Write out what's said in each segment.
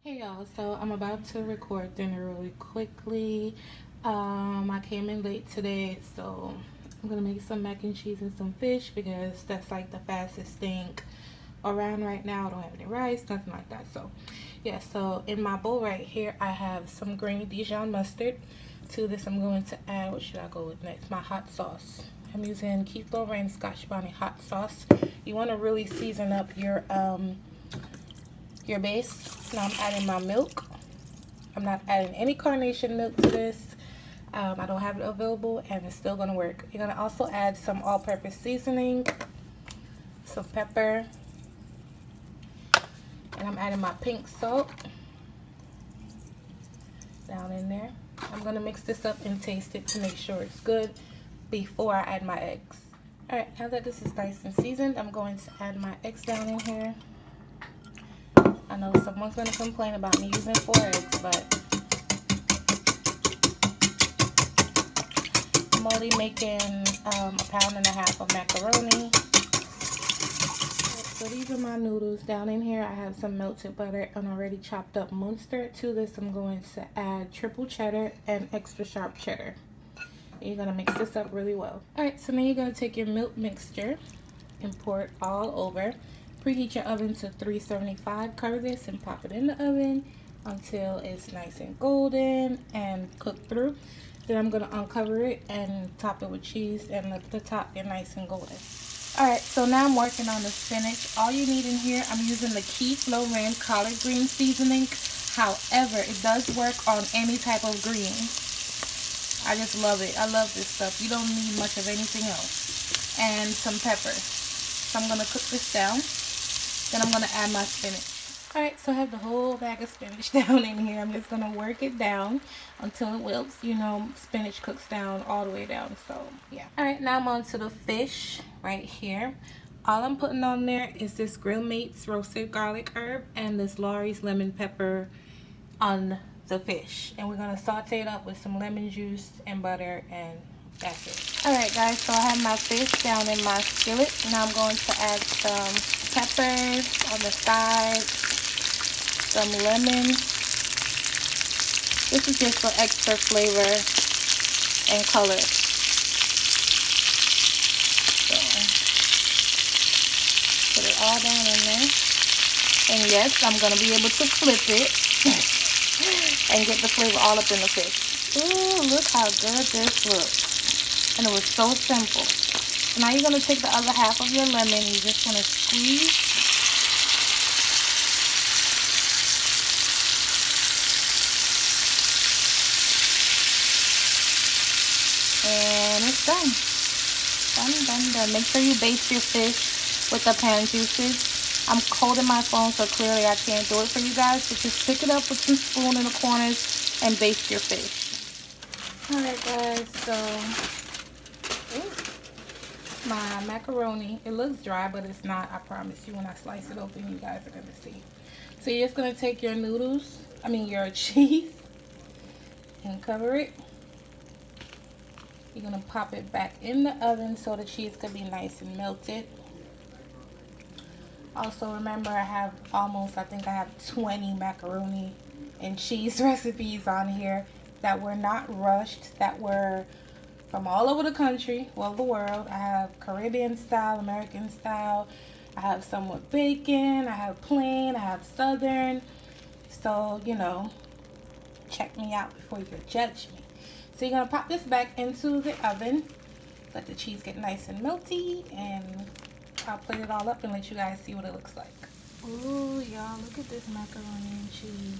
Hey y'all, so I'm about to record dinner really quickly. I came in late today, so I'm gonna make some mac and cheese and some fish because that's like the fastest thing around right now. I don't have any rice, nothing like that. So yeah, so in my bowl right here I have some green Dijon mustard. To this I'm going to add, what should I go with next? My hot sauce. I'm using Keith Lorraine Scotch Bonnet hot sauce. You want to really season up your base. Now I'm adding my milk. I'm not adding any carnation milk to this. I don't have it available and it's still gonna work. You're gonna also add some all-purpose seasoning, some pepper, and I'm adding my pink salt down in there. I'm gonna mix this up and taste it to make sure it's good before I add my eggs. Alright, now that this is nice and seasoned, I'm going to add my eggs down in here. I know someone's going to complain about me using 4 eggs, but I'm only making a pound and a half of macaroni. So these are my noodles. Down in here I have some melted butter and already chopped up mustard. To this I'm going to add triple cheddar and extra sharp cheddar. And you're going to mix this up really well. Alright, so now you're going to take your milk mixture and pour it all over. Preheat your oven to 375. Cover this and pop it in the oven until it's nice and golden and cooked through. Then I'm going to uncover it and top it with cheese and let the top get nice and golden. Alright, so now I'm working on the spinach. All you need in here, I'm using the Keith Lorraine collard green seasoning. However, it does work on any type of green. I just love it. I love this stuff. You don't need much of anything else. And some pepper. So I'm going to cook this down. Then I'm going to add my spinach. Alright, so I have the whole bag of spinach down in here. I'm just going to work it down until it wilts. You know, spinach cooks down all the way down. So, yeah. Alright, now I'm on to the fish right here. All I'm putting on there is this Grill Mates roasted garlic herb and this Lawry's lemon pepper on the fish. And we're going to saute it up with some lemon juice and butter, and that's it. Alright guys, so I have my fish down in my skillet. Now I'm going to add some peppers on the side, some lemon. This is just for extra flavor and color. So put it all down in there. And yes, I'm going to be able to flip it and get the flavor all up in the fish. Ooh, look how good this looks. And it was so simple. So now you're going to take the other half of your lemon. You just want to squeeze. And it's done. Done. Make sure you baste your fish with the pan juices. I'm holding my phone, so clearly I can't do it for you guys. But just pick it up with some spoon in the corners and baste your fish. Alright guys, so my macaroni, it looks dry, but it's not. I promise you, when I slice it open, you guys are going to see. So you're just going to take your noodles, your cheese, and cover it. You're going to pop it back in the oven so the cheese can be nice and melted. Also remember, I think I have 20 macaroni and cheese recipes on here that were not rushed, that were from all over the country, well, the world. I have Caribbean style, American style. I have some with bacon. I have plain. I have southern. So, you know, check me out before you judge me. So you're going to pop this back into the oven. Let the cheese get nice and melty. And I'll plate it all up and let you guys see what it looks like. Ooh, y'all, look at this macaroni and cheese.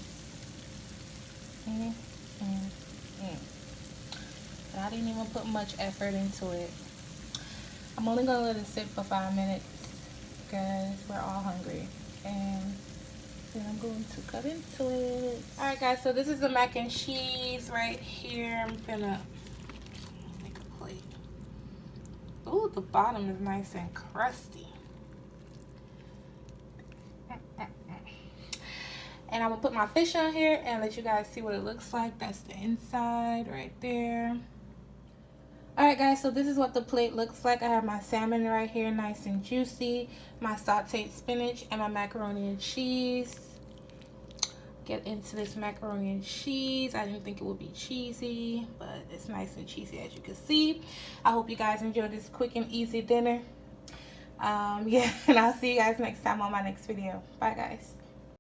I didn't even put much effort into it. I'm only going to let it sit for 5 minutes because we're all hungry. And then I'm going to cut into it. Alright guys, so this is the mac and cheese right here. I'm gonna make a plate. Ooh, the bottom is nice and crusty. And I'm going to put my fish on here and let you guys see what it looks like. That's the inside right there. Alright guys, so this is what the plate looks like. I have my salmon right here, nice and juicy. My sauteed spinach and my macaroni and cheese. get into this macaroni and cheese. I didn't think it would be cheesy, but it's nice and cheesy as you can see. I hope you guys enjoyed this quick and easy dinner. Yeah, and I'll see you guys next time on my next video. Bye guys.